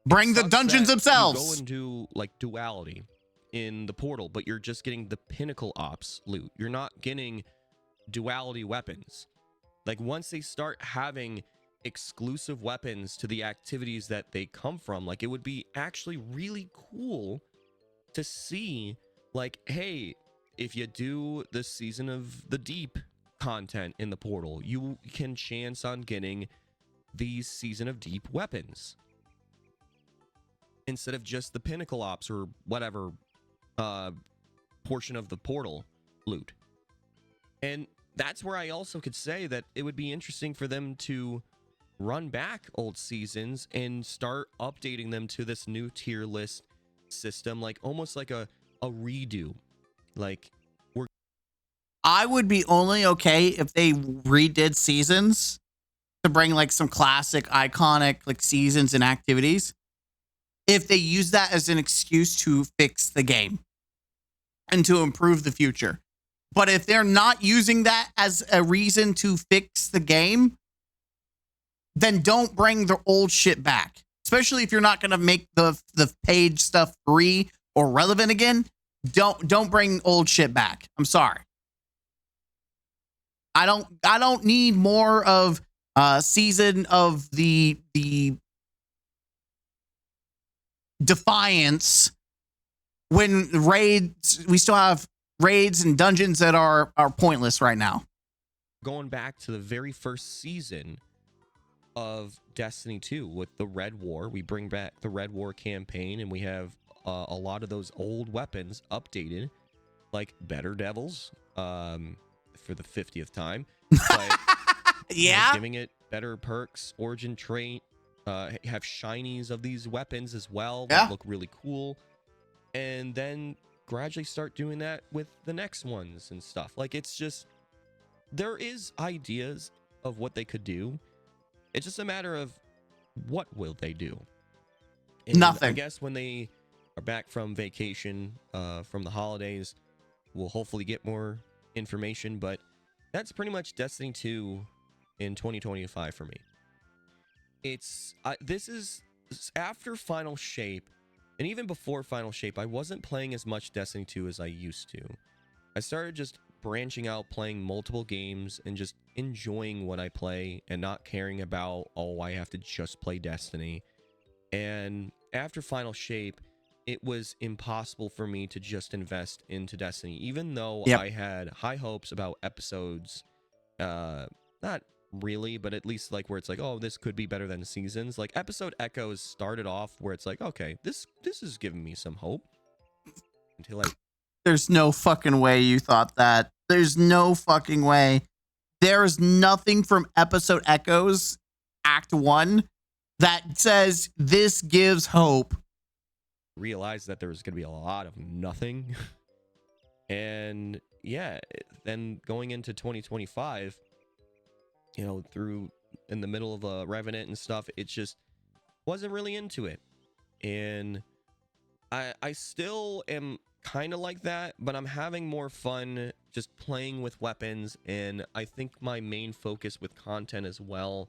Bring the sucks dungeons that themselves. You go and do like duality in the portal, but you're just getting the pinnacle ops loot. You're not getting duality weapons. Like, once they start having exclusive weapons to the activities that they come from, like, it would be actually really cool to see, like, hey, if you do the Season of the Deep content in the portal, you can chance on getting these Season of Deep weapons instead of just the pinnacle ops or whatever portion of the portal loot. And that's where I also could say that it would be interesting for them to run back old seasons and start updating them to this new tier list system, like almost like a redo. Like, I would be only okay if they redid seasons to bring like some classic iconic like seasons and activities. If they use that as an excuse to fix the game and to improve the future. But if they're not using that as a reason to fix the game, then don't bring the old shit back. Especially if you're not going to make the page stuff free or relevant again. Don't bring old shit back. I'm sorry. I don't need more of season of the Defiance when raids, we still have raids and dungeons that are pointless right now. going back to the very first season of Destiny 2 with the Red War, we bring back the Red War campaign, and we have a lot of those old weapons updated, like Better Devils, for the 50th time. But, yeah, giving it better perks, origin trait, have shinies of these weapons as well that look really cool, and then gradually start doing that with the next ones and stuff. Like, it's just, there is ideas of what they could do. It's just a matter of what will they do. And nothing. I guess when they are back from vacation, from the holidays, we'll hopefully get more information. But that's pretty much Destiny 2 in 2025 for me. It's this is after Final Shape, and even before Final Shape, I wasn't playing as much Destiny 2 as I used to. I started just branching out, playing multiple games, and just enjoying what I play and not caring about, oh, I have to just play Destiny. And after Final Shape, it was impossible for me to just invest into Destiny, even though I had high hopes about episodes. Not really, but at least like where it's like, oh, this could be better than Seasons. Like episode Echoes started off where it's like, okay, this is giving me some hope. Until There's no fucking way you thought that. There's no fucking way. There's nothing from episode Echoes, Act 1, that says this gives hope. Realized that there was going to be a lot of nothing. And yeah, then going into 2025, you know, through in the middle of a Revenant and stuff, it just wasn't really into it. And I still am kind of like that, but I'm having more fun just playing with weapons. And I think my main focus with content as well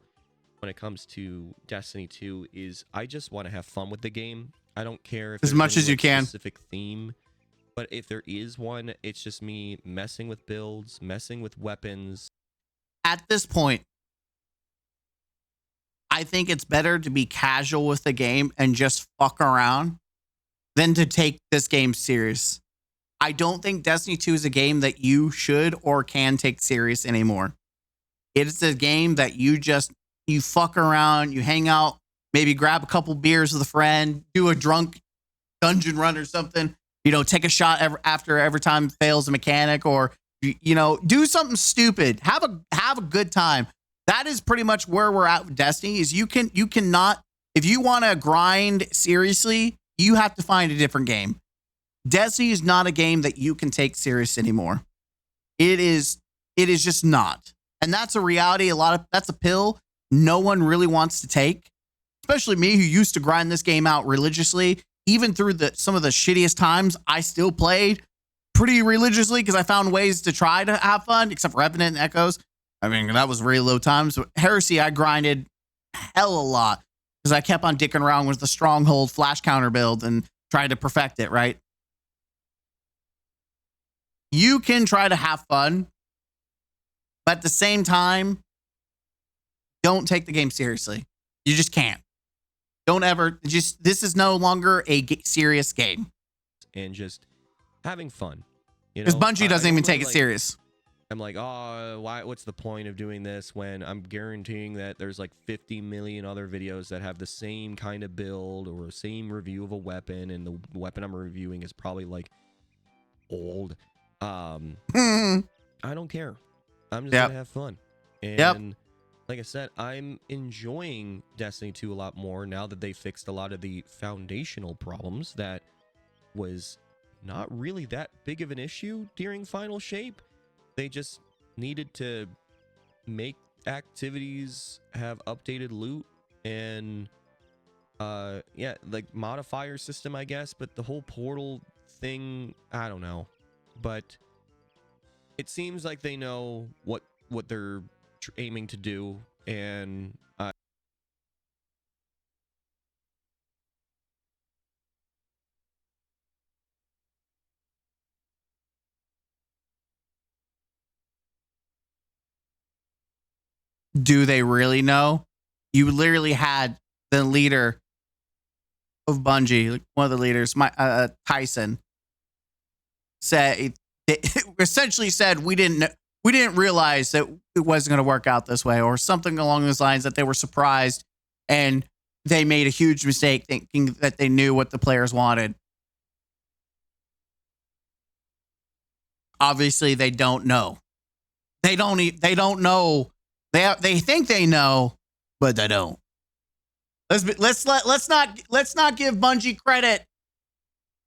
when it comes to Destiny 2 is I just want to have fun with the game. I don't care if as much as you can specific theme, but if there is one, it's just me messing with builds, messing with weapons. At this point, I think it's better to be casual with the game and just fuck around than to take this game serious. I don't think Destiny 2 is a game that you should or can take serious anymore. It is a game that you fuck around, you hang out, maybe grab a couple beers with a friend, do a drunk dungeon run or something, you know, take a shot after every time fails a mechanic, or, you know, do something stupid. Have a good time. That is pretty much where we're at with Destiny. Is you cannot, if you want to grind seriously, you have to find a different game. Destiny is not a game that you can take serious anymore. It is just not. And that's a reality. That's a pill no one really wants to take, especially me, who used to grind this game out religiously. Even through some of the shittiest times, I still played pretty religiously because I found ways to try to have fun, except for Revenant and Echoes. I mean, that was really low times. But Heresy, I grinded hell a lot because I kept on dicking around with the Stronghold flash counter build and tried to perfect it, right? You can try to have fun, but at the same time, don't take the game seriously. You just can't. Don't ever. This is no longer a serious game. And just having fun. Because Bungie doesn't even take it serious. I'm like, oh, why? What's the point of doing this when I'm guaranteeing that there's like 50 million other videos that have the same kind of build or the same review of a weapon, and the weapon I'm reviewing is probably like old. I don't care. I'm just gonna have fun. And like I said, I'm enjoying Destiny 2 a lot more now that they fixed a lot of the foundational problems that was not really that big of an issue during Final Shape. They just needed to make activities have updated loot and like modifier system, I guess, but the whole portal thing, I don't know. But it seems like they know what they're aiming to do, and do they really know? You literally had the leader of Bungie, like one of the leaders, Tyson, essentially said we didn't realize that it wasn't going to work out this way, or something along those lines, that they were surprised and they made a huge mistake thinking that they knew what the players wanted. Obviously, they don't know. They don't know. They think they know, but they don't. Let's not give Bungie credit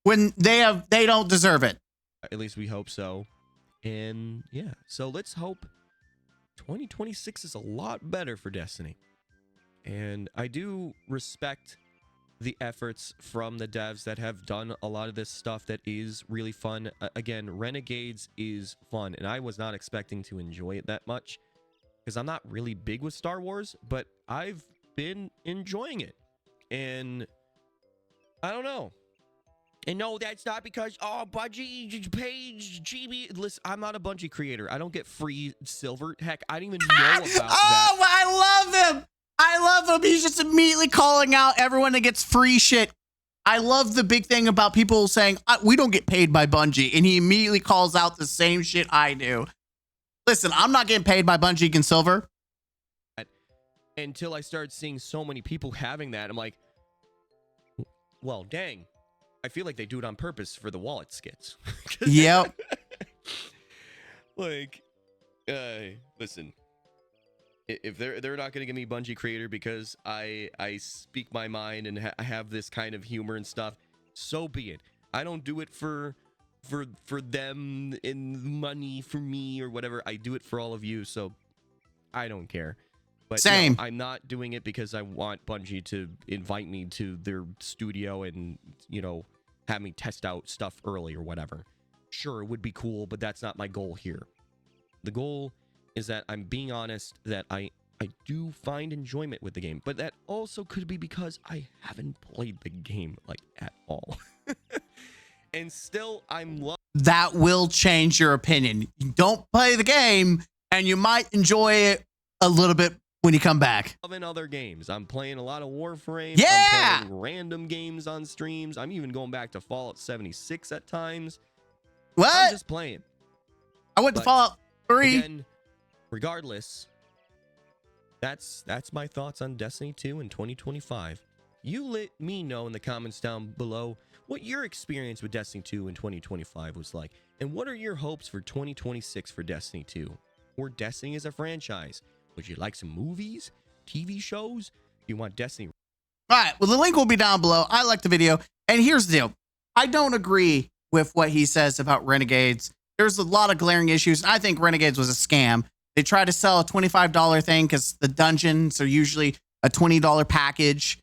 when they don't deserve it. At least we hope so. And yeah, so let's hope 2026 is a lot better for Destiny. And I do respect the efforts from the devs that have done a lot of this stuff that is really fun. Again, Renegades is fun, and I was not expecting to enjoy it that much because I'm not really big with Star Wars, but I've been enjoying it. And I don't know. And no, that's not because, oh, Bungie pays GB. Listen, I'm not a Bungie creator. I don't get free silver. Heck, I didn't even know about that. Oh, I love him. I love him. He's just immediately calling out everyone that gets free shit. I love the big thing about people saying, we don't get paid by Bungie. And he immediately calls out the same shit I do. Listen, I'm not getting paid by Bungie and Silver. Until I started seeing so many people having that, I'm like, well, dang. I feel like they do it on purpose for the wallet skits. Yep. Like, listen. If they're not gonna give me Bungie creator because I speak my mind and have this kind of humor and stuff, so be it. I don't do it for them and money for me or whatever. I do it for all of you, so I don't care. But same. No, I'm not doing it because I want Bungie to invite me to their studio and, have me test out stuff early or whatever. Sure, it would be cool, but that's not my goal here. The goal is that I'm being honest, that I do find enjoyment with the game, but that also could be because I haven't played the game, like, at all. And still, that will change your opinion. You don't play the game, and you might enjoy it a little bit when you come back. Loving other games. I'm playing a lot of Warframe. Yeah! I'm playing random games on streams. I'm even going back to Fallout 76 at times. What? I'm just playing. I went to Fallout 3. Again, regardless, that's my thoughts on Destiny 2 in 2025. You let me know in the comments down below what your experience with Destiny 2 in 2025 was like, and what are your hopes for 2026 for Destiny 2 or Destiny as a franchise. Would you like some movies, TV shows? You want Destiny? All right, well, the link will be down below. I like the video, and here's the deal. I don't agree with what he says about Renegades. There's a lot of glaring issues. I think Renegades was a scam. They tried to sell a $25 thing because the dungeons are usually a $20 package.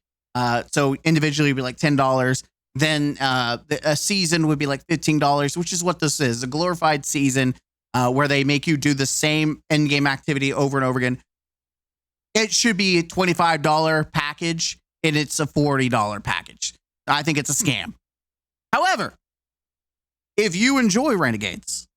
So individually it would be like $10. Then a season would be like $15, which is what this is, a glorified season where they make you do the same in-game activity over and over again. It should be a $25 package, and it's a $40 package. I think it's a scam. However, if you enjoy Renegades,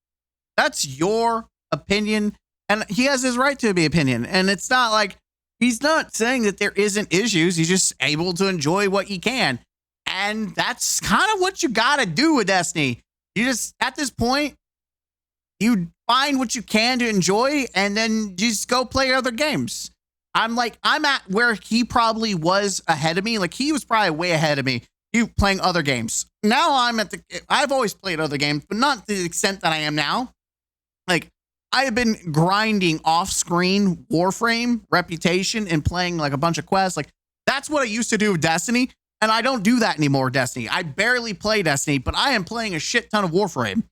that's your opinion, and he has his right to be opinion. And it's not like he's not saying that there isn't issues. He's just able to enjoy what he can. And that's kind of what you got to do with Destiny. You just, at this point, you find what you can to enjoy and then just go play other games. I'm at where he probably was ahead of me. Like, he was probably way ahead of me. You playing other games. Now I've always played other games, but not to the extent that I am now. Like, I have been grinding off-screen Warframe reputation and playing like a bunch of quests. Like, that's what I used to do with Destiny. And I don't do that anymore, Destiny. I barely play Destiny, but I am playing a shit ton of Warframe.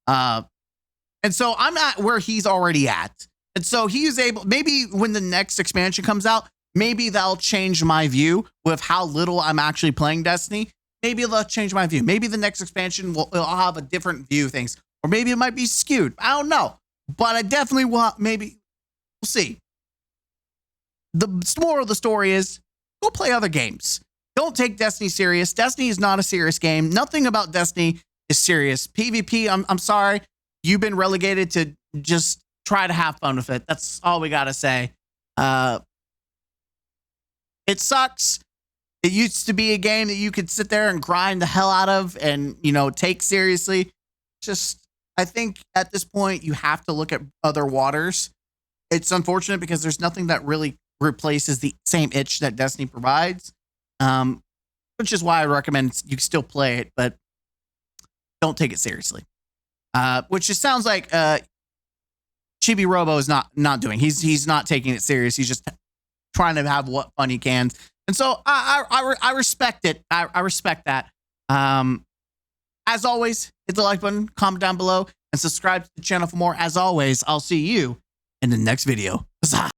And so I'm at where he's already at. And so he is able, maybe when the next expansion comes out, maybe that'll change my view with how little I'm actually playing Destiny. Maybe it'll change my view. Maybe the next expansion I'll have a different view of things. Or maybe it might be skewed. I don't know. But I definitely want, maybe, we'll see. The moral of the story is, go play other games. Don't take Destiny serious. Destiny is not a serious game. Nothing about Destiny is serious. PvP, I'm sorry. You've been relegated to just try to have fun with it. That's all we got to say. It sucks. It used to be a game that you could sit there and grind the hell out of and, take seriously. Just, I think at this point, you have to look at other waters. It's unfortunate because there's nothing that really replaces the same itch that Destiny provides. Which is why I recommend you still play it, but don't take it seriously. Which just sounds like Chibi Robo is not doing. He's not taking it serious. He's just trying to have what fun he can. And so I respect it. I respect that. As always, hit the like button, comment down below, and subscribe to the channel for more. As always, I'll see you in the next video. Huzzah!